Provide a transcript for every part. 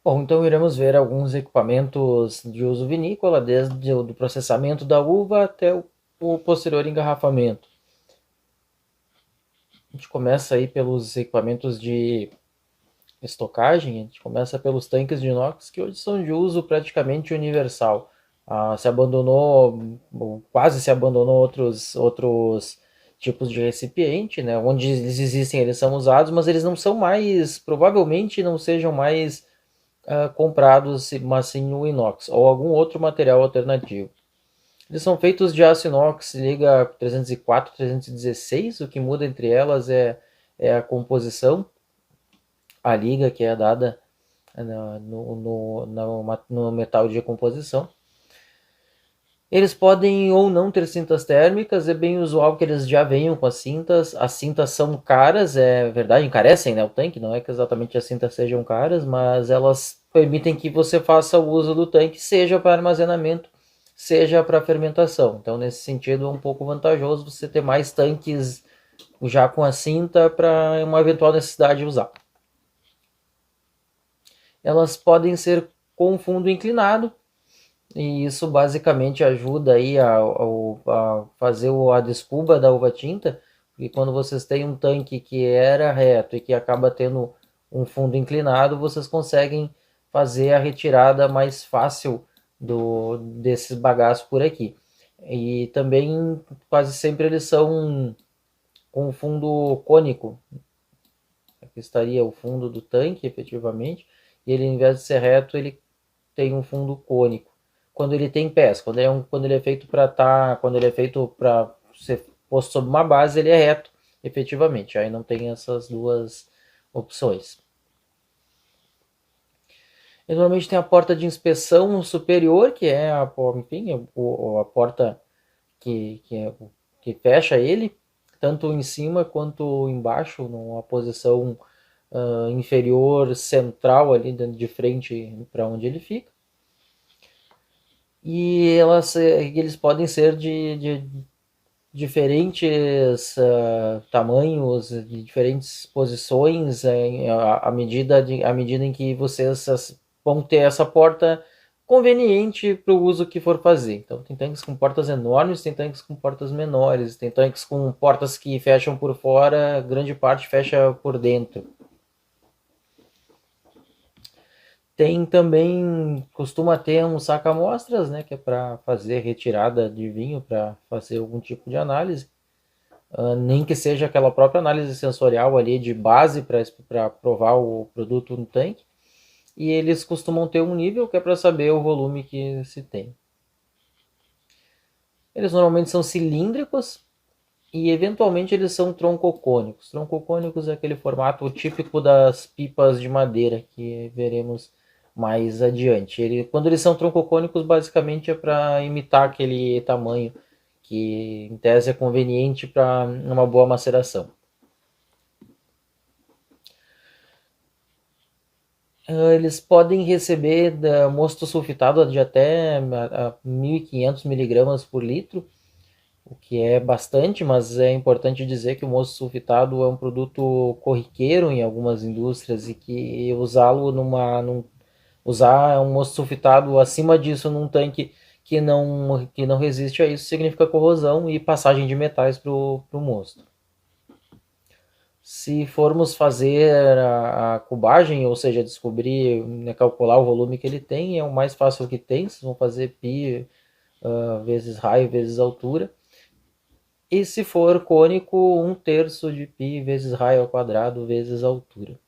Bom, então iremos ver alguns equipamentos de uso vinícola, desde o do processamento da uva até o posterior engarrafamento. A gente começa aí pelos equipamentos de estocagem, a gente começa pelos tanques de inox, que hoje são de uso praticamente universal. Se abandonou, ou quase se abandonou outros tipos de recipiente, né? Onde eles existem, eles são usados, mas eles não são mais, provavelmente não sejam mais comprados, mas sim o inox ou algum outro material alternativo. Eles são feitos de aço inox, liga 304, 316, o que muda entre elas é a composição, a liga que é dada no metal de composição. Eles podem ou não ter cintas térmicas, é bem usual que eles já venham com as cintas. As cintas são caras, é verdade, encarecem, né, o tanque, não é que exatamente as cintas sejam caras, mas elas permitem que você faça o uso do tanque, seja para armazenamento, seja para fermentação. Então, nesse sentido, é um pouco vantajoso você ter mais tanques já com a cinta para uma eventual necessidade de usar. Elas podem ser com fundo inclinado, e isso basicamente ajuda aí a fazer a descuba da uva tinta, porque quando vocês têm um tanque que era reto e que acaba tendo um fundo inclinado, vocês conseguem fazer a retirada mais fácil desses bagaços por aqui. E também quase sempre eles são com fundo cônico. Aqui estaria o fundo do tanque, efetivamente, e ele, ao invés de ser reto, ele tem um fundo cônico. Quando ele tem pés, quando ele é feito para quando ele é feito para ser posto sobre uma base, ele é reto, efetivamente. Aí não tem essas duas opções. E normalmente tem a porta de inspeção superior, que é enfim, a porta que fecha ele, tanto em cima quanto embaixo, numa posição inferior central ali de frente para onde ele fica. E eles podem ser de diferentes tamanhos, de diferentes posições, à medida em que vocês vão ter essa porta conveniente para o uso que for fazer. Então, tem tanques com portas enormes, tem tanques com portas menores, tem tanques com portas que fecham por fora, grande parte fecha por dentro. Tem também, costuma ter um saca-amostras, né, que é para fazer retirada de vinho, para fazer algum tipo de análise. Nem que seja aquela própria análise sensorial ali de base para provar o produto no tanque. E eles costumam ter um nível que é para saber o volume que se tem. Eles normalmente são cilíndricos e eventualmente eles são troncocônicos. Troncocônicos é aquele formato típico das pipas de madeira que veremos mais adiante. Quando eles são troncocônicos, basicamente é para imitar aquele tamanho que em tese é conveniente para uma boa maceração. Eles podem receber mosto sulfitado de até 1.500 miligramas por litro, o que é bastante, mas é importante dizer que o mosto sulfitado é um produto corriqueiro em algumas indústrias e que usar um mosto sulfitado acima disso num tanque que não resiste a isso significa corrosão e passagem de metais para o mosto. Se formos fazer a cubagem, ou seja, descobrir, né, calcular o volume que ele tem, é o mais fácil que tem. Vocês vão fazer π vezes raio vezes altura. E se for cônico, 1/3 de π vezes raio ao quadrado vezes altura.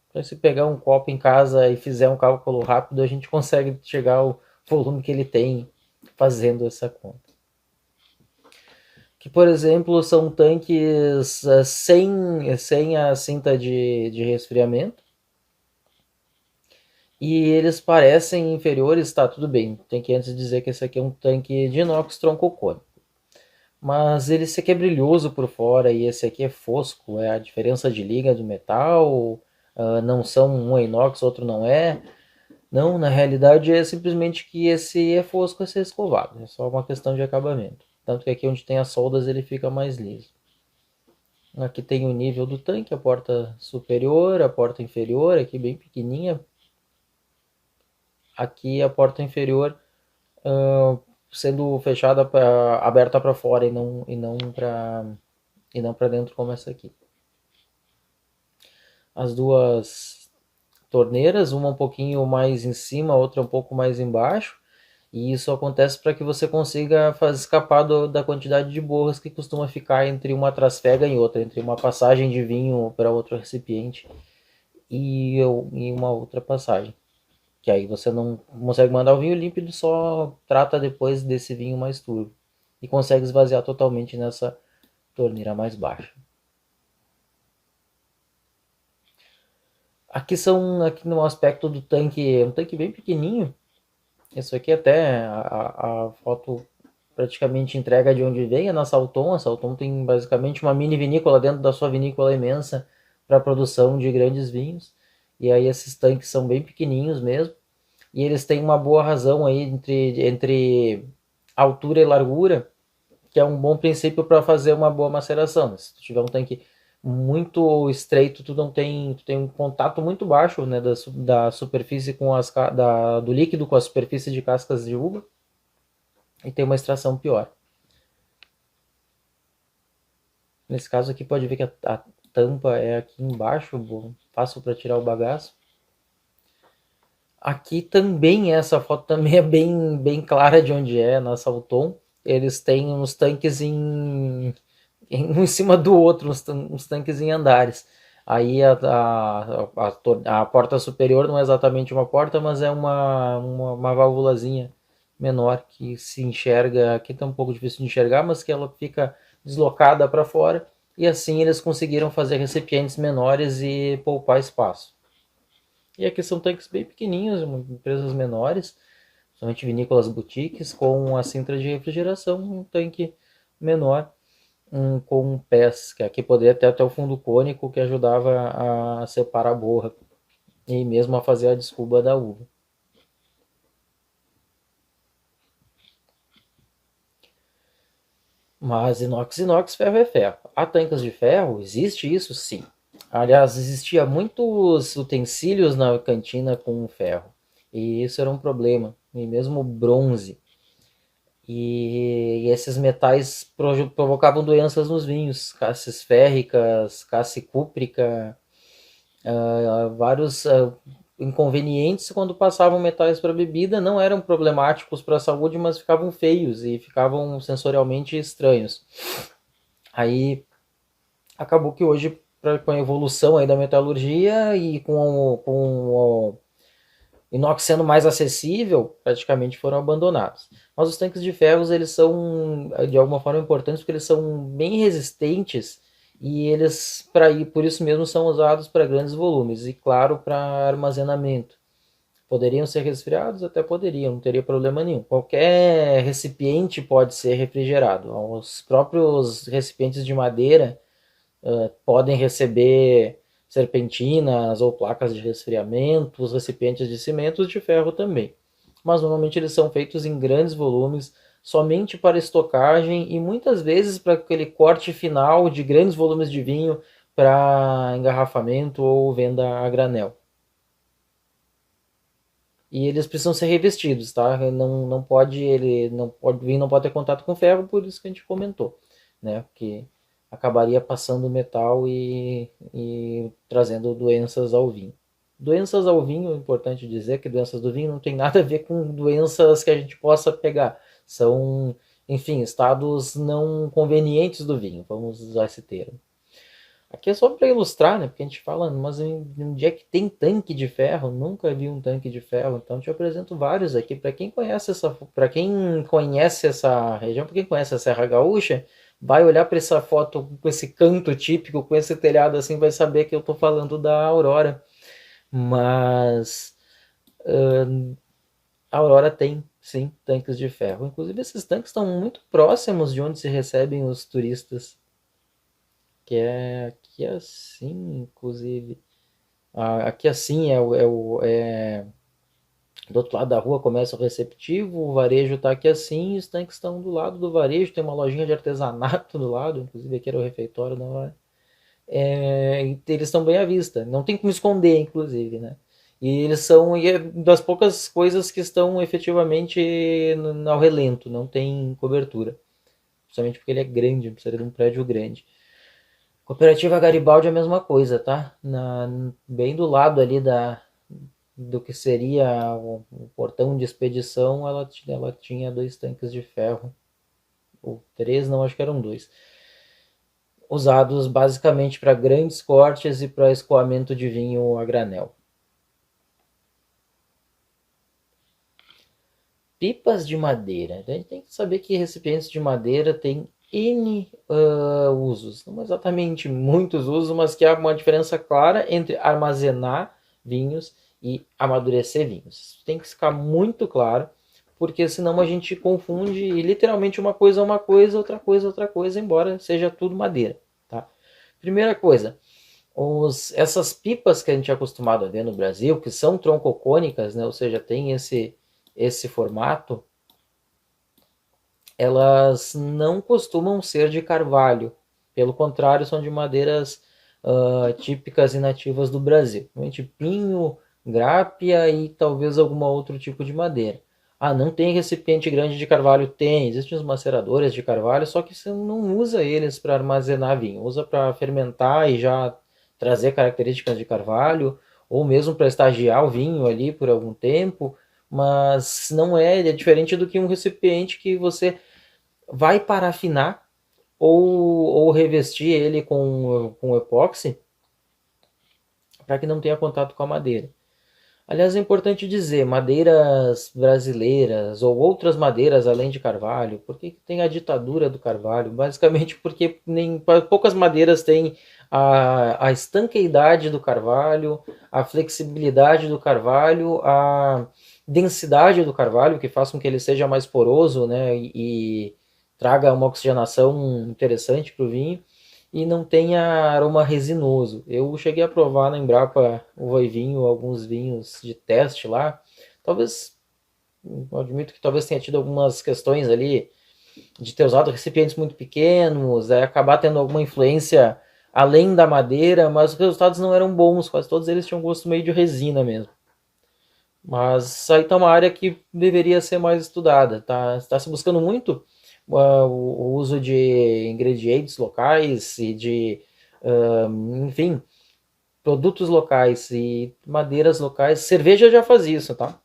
Então, se pegar um copo em casa e fizer um cálculo rápido, a gente consegue chegar ao volume que ele tem fazendo essa conta. Que, por exemplo, são tanques sem a cinta de resfriamento. E eles parecem inferiores, tá, tudo bem. Tem que antes dizer que esse aqui é um tanque de inox troncocônico. Mas esse aqui é brilhoso por fora e esse aqui é fosco. É a diferença de liga do metal. Não são um é inox, outro não é. Não, na realidade é simplesmente que esse é fosco, esse é escovado. É só uma questão de acabamento. Tanto que aqui onde tem as soldas ele fica mais liso. Aqui tem o nível do tanque, a porta superior, a porta inferior, aqui bem pequenininha, Aqui a porta inferior sendo fechada aberta para fora e não para dentro como essa aqui. As duas torneiras, uma um pouquinho mais em cima, outra um pouco mais embaixo, e isso acontece para que você consiga escapar da quantidade de borras que costuma ficar entre uma trasfega e outra, entre uma passagem de vinho para outro recipiente e uma outra passagem. Que aí você não consegue mandar o vinho límpido, só trata depois desse vinho mais turvo. E consegue esvaziar totalmente nessa torneira mais baixa. Aqui no aspecto do tanque, é um tanque bem pequenininho. Isso aqui até a foto praticamente entrega de onde vem, é na Salton. A Salton tem basicamente uma mini vinícola dentro da sua vinícola imensa para a produção de grandes vinhos. E aí esses tanques são bem pequenininhos mesmo. E eles têm uma boa razão aí entre altura e largura, que é um bom princípio para fazer uma boa maceração. Se tu tiver um tanque muito estreito, tu tem um contato muito baixo, né, da superfície com do líquido com a superfície de cascas de uva e tem uma extração pior. Nesse caso aqui pode ver que a tampa é aqui embaixo, fácil para tirar o bagaço. Aqui também, essa foto também é bem clara de onde é, na Salton. Eles têm uns tanques um em cima do outro, uns tanques em andares. Aí a porta superior não é exatamente uma porta, mas é uma válvulazinha menor que se enxerga. Aqui está um pouco difícil de enxergar, mas que ela fica deslocada para fora. E assim eles conseguiram fazer recipientes menores e poupar espaço. E aqui são tanques bem pequenininhos, empresas menores, somente vinícolas boutiques, com a cintra de refrigeração, um tanque menor, com pés, que aqui poderia ter até o fundo cônico, que ajudava a separar a borra e mesmo a fazer a descuba da uva. Mas inox, ferro é ferro. Há tanques de ferro? Existe isso? Sim. Aliás, existia muitos utensílios na cantina com ferro. E isso era um problema. E mesmo bronze. E esses metais provocavam doenças nos vinhos. Cassis férricas, cassi cúprica, vários inconvenientes quando passavam metais para bebida. Não eram problemáticos para a saúde, mas ficavam feios e ficavam sensorialmente estranhos. Aí acabou que hoje, com a evolução aí da metalurgia e com o inox sendo mais acessível, praticamente foram abandonados. Mas os tanques de ferros, eles são de alguma forma importantes porque eles são bem resistentes e eles, por isso mesmo, são usados para grandes volumes e, claro, para armazenamento. Poderiam ser resfriados? Até poderiam, não teria problema nenhum. Qualquer recipiente pode ser refrigerado. Os próprios recipientes de madeira podem receber serpentinas ou placas de resfriamento, os recipientes de cimento de ferro também. Mas normalmente eles são feitos em grandes volumes, somente para estocagem e muitas vezes para aquele corte final de grandes volumes de vinho para engarrafamento ou venda a granel. E eles precisam ser revestidos, tá? Não pode, o vinho não pode ter contato com ferro, por isso que a gente comentou, né? Porque acabaria passando metal e trazendo doenças ao vinho. Doenças ao vinho, é importante dizer que doenças do vinho não tem nada a ver com doenças que a gente possa pegar. São, enfim, estados não convenientes do vinho, vamos usar esse termo. Aqui é só para ilustrar, né? Porque a gente fala, mas onde é que tem tanque de ferro? Nunca vi um tanque de ferro, então te apresento vários aqui. Para quem conhece essa região, para quem conhece a Serra Gaúcha, vai olhar para essa foto com esse canto típico, com esse telhado assim, vai saber que eu estou falando da Aurora. Mas a Aurora tem, sim, tanques de ferro. Inclusive esses tanques estão muito próximos de onde se recebem os turistas. Que é aqui assim, inclusive. Aqui assim do outro lado da rua começa o receptivo, o varejo está aqui assim, e os tanques estão do lado do varejo, tem uma lojinha de artesanato do lado, inclusive aqui era o refeitório da hora. E eles estão bem à vista, não tem como esconder, inclusive, né? E eles são das poucas coisas que estão efetivamente ao relento, não tem cobertura. Principalmente porque ele é grande, precisa de um prédio grande. Cooperativa Garibaldi é a mesma coisa, tá? Bem do lado ali do que seria o portão de expedição, ela tinha 2 tanques de ferro. Ou 3, não, acho que eram 2. Usados basicamente para grandes cortes e para escoamento de vinho a granel. Pipas de madeira. A gente tem que saber que recipientes de madeira têm N usos. Não exatamente muitos usos, mas que há uma diferença clara entre armazenar vinhos e amadurecer vinhos. Isso tem que ficar muito claro, porque senão a gente confunde literalmente uma coisa é uma coisa, outra coisa, embora seja tudo madeira. Tá? Primeira coisa, essas pipas que a gente é acostumado a ver no Brasil, que são troncocônicas, né, ou seja, tem esse formato, elas não costumam ser de carvalho. Pelo contrário, são de madeiras típicas e nativas do Brasil. Principalmente pinho, grápia e talvez algum outro tipo de madeira. Ah, não tem recipiente grande de carvalho? Tem. Existem os maceradores de carvalho, só que você não usa eles para armazenar vinho. Usa para fermentar e já trazer características de carvalho, ou mesmo para estagiar o vinho ali por algum tempo, mas não é diferente do que um recipiente que você vai parafinar ou revestir ele com epóxi para que não tenha contato com a madeira. Aliás, é importante dizer, madeiras brasileiras ou outras madeiras além de carvalho, por que tem a ditadura do carvalho? Basicamente porque poucas madeiras têm a estanqueidade do carvalho, a flexibilidade do carvalho, a densidade do carvalho, que faz com que ele seja mais poroso, né, e traga uma oxigenação interessante para o vinho e não tenha aroma resinoso. Eu cheguei a provar na Embrapa Uva e Vinho alguns vinhos de teste lá. Talvez, eu admito que talvez tenha tido algumas questões ali de ter usado recipientes muito pequenos, acabar tendo alguma influência além da madeira, mas os resultados não eram bons, quase todos eles tinham gosto meio de resina mesmo. Mas aí está uma área que deveria ser mais estudada. Tá se buscando muito o uso de ingredientes locais e de, enfim, produtos locais e madeiras locais. Cerveja já faz isso, tá?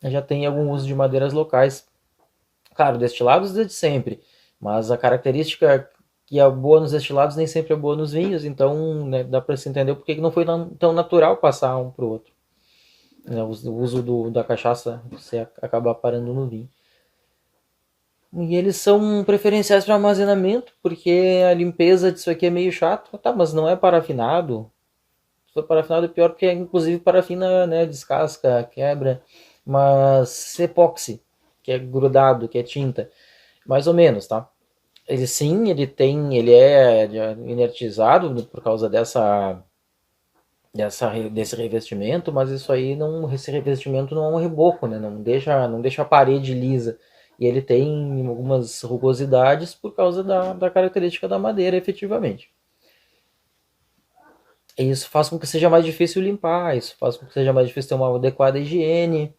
Já tem algum uso de madeiras locais. Claro, destilados desde sempre, mas a característica que é boa nos destilados nem sempre é boa nos vinhos, então né, dá para se entender porque não foi tão natural passar um para o outro. Né, o uso da cachaça você acaba parando no vinho. E eles são preferenciais para armazenamento, porque a limpeza disso aqui é meio chato. Tá, mas não é parafinado. Se for parafinado é pior, porque inclusive parafina, né, descasca, quebra. Mas epóxi, que é grudado, que é tinta, mais ou menos, tá? Ele sim, ele é inertizado por causa desse revestimento, mas isso aí não, esse revestimento não é um reboco, né? Não deixa a parede lisa. E ele tem algumas rugosidades por causa da característica da madeira, efetivamente. E isso faz com que seja mais difícil limpar, isso faz com que seja mais difícil ter uma adequada higiene.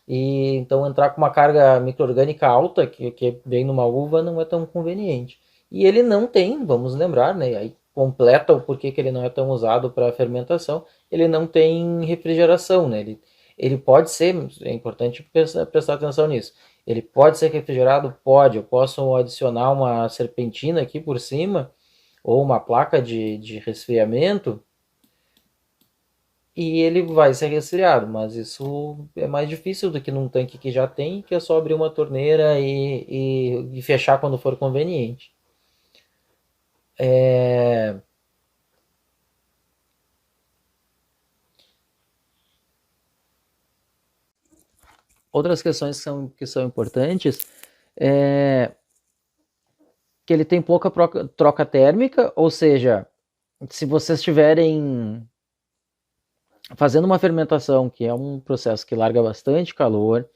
E então entrar com uma carga micro-orgânica alta, que vem numa uva, não é tão conveniente. E ele não tem, vamos lembrar, né? Aí completa o porquê que ele não é tão usado para fermentação, ele não tem refrigeração, né? Ele pode ser, é importante prestar atenção nisso. Ele pode ser refrigerado? Pode. Eu posso adicionar uma serpentina aqui por cima, ou uma placa de resfriamento, e ele vai ser resfriado, mas isso é mais difícil do que num tanque que já tem, que é só abrir uma torneira e fechar quando for conveniente. É... Outras questões que são importantes é que ele tem pouca troca térmica, ou seja, se vocês estiverem fazendo uma fermentação, que é um processo que larga bastante calor,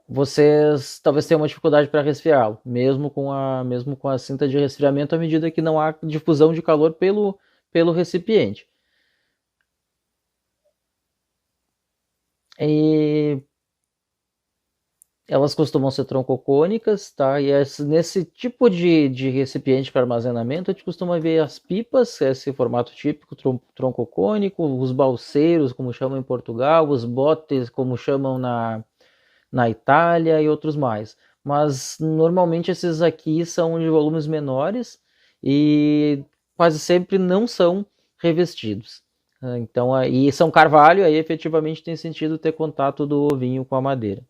vocês talvez tenham uma dificuldade para resfriá-lo, mesmo com a cinta de resfriamento, à medida que não há difusão de calor pelo recipiente. E elas costumam ser troncocônicas, tá? E nesse tipo de recipiente para armazenamento, a gente costuma ver as pipas, esse formato típico, troncocônico, os balseiros, como chamam em Portugal, os botes, como chamam na Itália e outros mais. Mas normalmente esses aqui são de volumes menores e quase sempre não são revestidos. Então, aí são carvalho, aí efetivamente tem sentido ter contato do vinho com a madeira.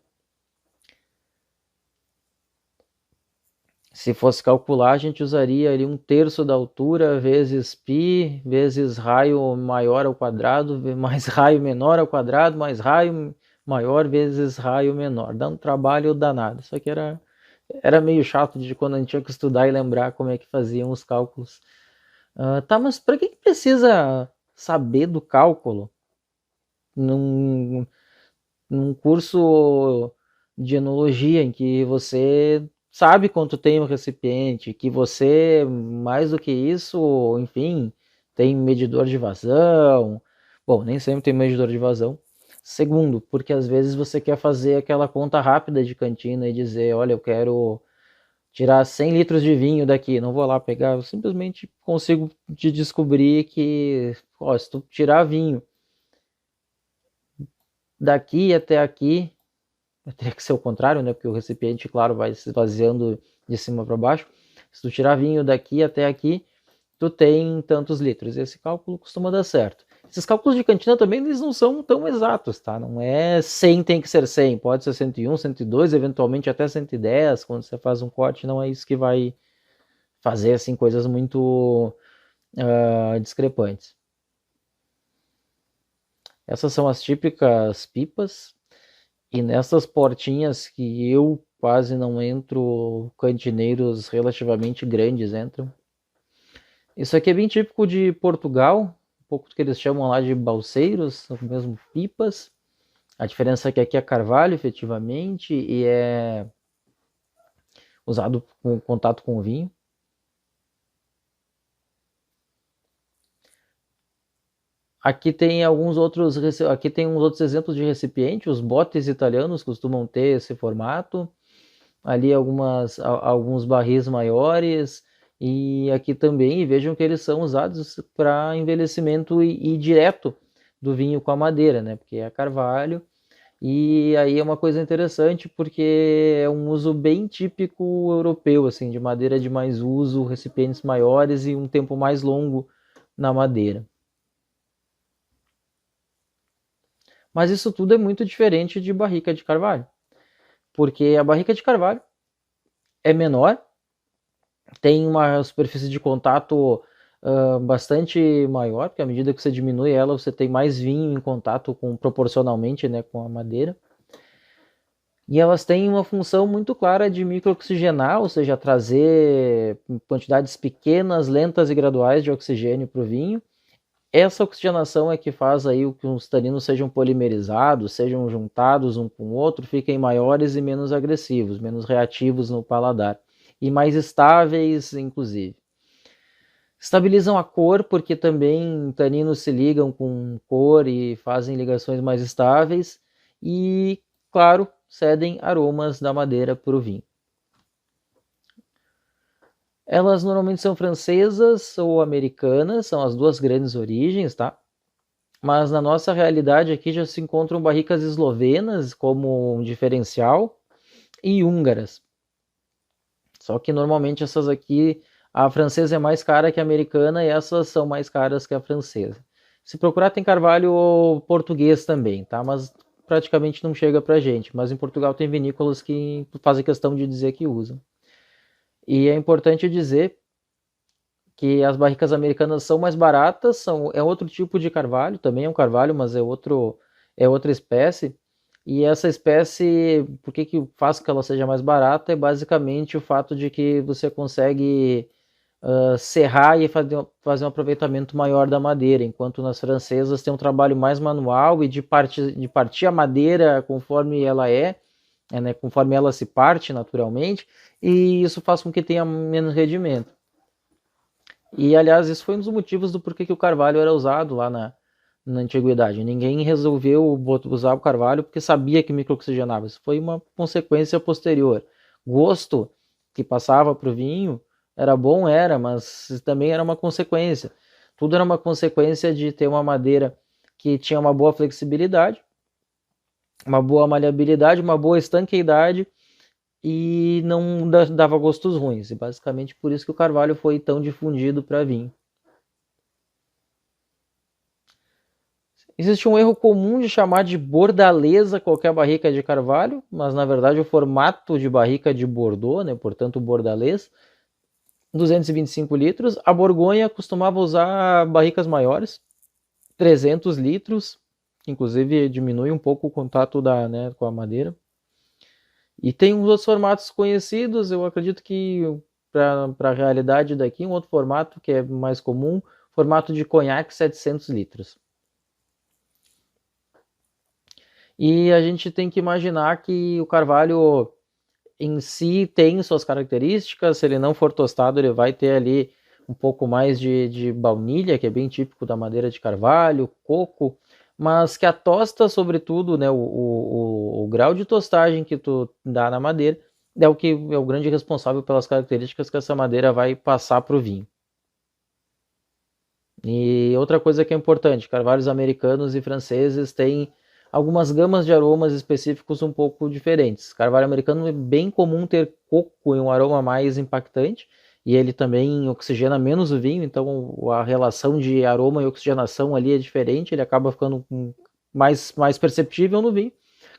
Se fosse calcular, a gente usaria ali 1/3 da altura vezes π, vezes raio maior ao quadrado, mais raio menor ao quadrado, mais raio maior vezes raio menor. Dá um trabalho danado. Isso aqui era meio chato de quando a gente tinha que estudar e lembrar como é que faziam os cálculos. Tá, mas para que precisa saber do cálculo num, num curso de enologia em que você sabe quanto tem o recipiente, que você, mais do que isso, enfim, tem medidor de vazão. Bom, nem sempre tem medidor de vazão. Segundo, porque às vezes você quer fazer aquela conta rápida de cantina e dizer, olha, eu quero tirar 100 litros de vinho daqui, não vou lá pegar, eu simplesmente consigo te descobrir que, ó, se tu tirar vinho daqui até aqui, teria que ser o contrário, né? Porque o recipiente, claro, vai se esvaziando de cima para baixo. Se tu tirar vinho daqui até aqui, tu tem tantos litros. Esse cálculo costuma dar certo. Esses cálculos de cantina também eles não são tão exatos, tá? Não é 100 tem que ser 100, pode ser 101, 102, eventualmente até 110, quando você faz um corte, não é isso que vai fazer assim coisas muito discrepantes. Essas são as típicas pipas. E nessas portinhas que eu quase não entro, cantineiros relativamente grandes entram. Isso aqui é bem típico de Portugal, um pouco do que eles chamam lá de balseiros, são mesmo pipas. A diferença é que aqui é carvalho, efetivamente, e é usado com contato com o vinho. Aqui tem uns outros exemplos de recipiente. Os botes italianos costumam ter esse formato. Ali alguns barris maiores, e aqui também vejam que eles são usados para envelhecimento e direto do vinho com a madeira, né? Porque é carvalho, e aí é uma coisa interessante porque é um uso bem típico europeu, assim, de madeira de mais uso, recipientes maiores e um tempo mais longo na madeira. Mas isso tudo é muito diferente de barrica de carvalho, porque a barrica de carvalho é menor, tem uma superfície de contato bastante maior, porque à medida que você diminui ela, você tem mais vinho em contato proporcionalmente, né, com a madeira. E elas têm uma função muito clara de microoxigenar, ou seja, trazer quantidades pequenas, lentas e graduais de oxigênio para o vinho. Essa oxigenação é que faz aí o que os taninos sejam polimerizados, sejam juntados um com o outro, fiquem maiores e menos agressivos, menos reativos no paladar e mais estáveis, inclusive. Estabilizam a cor, porque também taninos se ligam com cor e fazem ligações mais estáveis. E, claro, cedem aromas da madeira para o vinho. Elas normalmente são francesas ou americanas, são as duas grandes origens, tá? Mas na nossa realidade aqui já se encontram barricas eslovenas como um diferencial e húngaras. Só que normalmente essas aqui, a francesa é mais cara que a americana e essas são mais caras que a francesa. Se procurar tem carvalho português também, tá? Mas praticamente não chega pra gente. Mas em Portugal tem vinícolas que fazem questão de dizer que usam. E é importante dizer que as barricas americanas são mais baratas, é outro tipo de carvalho, também é um carvalho, mas é outra espécie. E essa espécie, por que faz com que ela seja mais barata? É basicamente o fato de que você consegue serrar e fazer um aproveitamento maior da madeira, enquanto nas francesas tem um trabalho mais manual e de partir a madeira conforme ela né, conforme ela se parte naturalmente, e isso faz com que tenha menos rendimento. E, aliás, isso foi um dos motivos do porquê que o carvalho era usado lá na antiguidade. Ninguém resolveu usar o carvalho porque sabia que microoxigenava. Isso foi uma consequência posterior. Gosto que passava para o vinho era bom, mas também era uma consequência. Tudo era uma consequência de ter uma madeira que tinha uma boa flexibilidade, uma boa maleabilidade, uma boa estanqueidade e não dava gostos ruins. E basicamente por isso que o carvalho foi tão difundido para vinho. Existe um erro comum de chamar de bordaleza qualquer barrica de carvalho, mas na verdade o formato de barrica de Bordeaux, né, portanto bordalês, 225 litros. A Borgonha costumava usar barricas maiores, 300 litros, inclusive diminui um pouco o contato com a madeira. E tem uns outros formatos conhecidos, eu acredito que para a realidade daqui, um outro formato que é mais comum, formato de conhaque 700 litros. E a gente tem que imaginar que o carvalho em si tem suas características, se ele não for tostado, ele vai ter ali um pouco mais de baunilha, que é bem típico da madeira de carvalho, coco, mas que a tosta, sobretudo, né, o grau de tostagem que tu dá na madeira é o que é o grande responsável pelas características que essa madeira vai passar para o vinho. E outra coisa que é importante, carvalhos americanos e franceses têm algumas gamas de aromas específicos um pouco diferentes. Carvalho americano é bem comum ter coco em um aroma mais impactante, e ele também oxigena menos o vinho, então a relação de aroma e oxigenação ali é diferente, ele acaba ficando mais perceptível no vinho.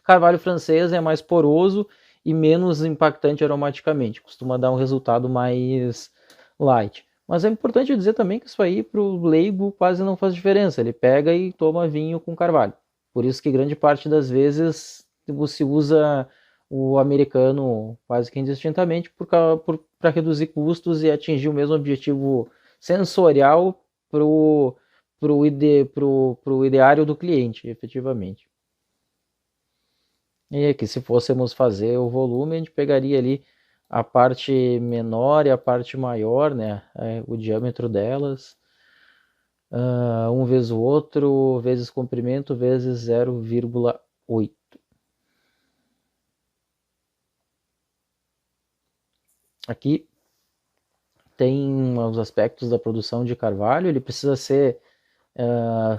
Carvalho francês é mais poroso e menos impactante aromaticamente, costuma dar um resultado mais light. Mas é importante dizer também que isso aí para o leigo quase não faz diferença. Ele pega e toma vinho com carvalho. Por isso que grande parte das vezes se usa o americano quase que indistintamente para reduzir custos e atingir o mesmo objetivo sensorial pro ideário do cliente, efetivamente. E aqui, se fôssemos fazer o volume, a gente pegaria ali a parte menor e a parte maior, né? O diâmetro delas. Um vezes o outro, vezes comprimento, vezes 0,8. Aqui tem os aspectos da produção de carvalho, ele precisa ser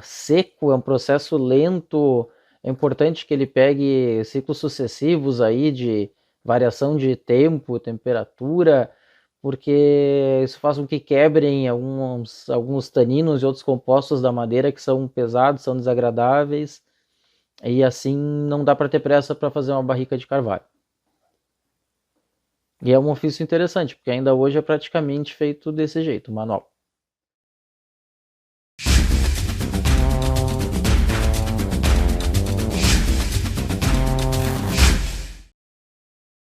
seco, é um processo lento, é importante que ele pegue ciclos sucessivos aí de variação de tempo, temperatura, porque isso faz com que quebrem alguns taninos e outros compostos da madeira que são pesados, são desagradáveis, e assim não dá para ter pressa para fazer uma barrica de carvalho. E é um ofício interessante, porque ainda hoje é praticamente feito desse jeito, manual.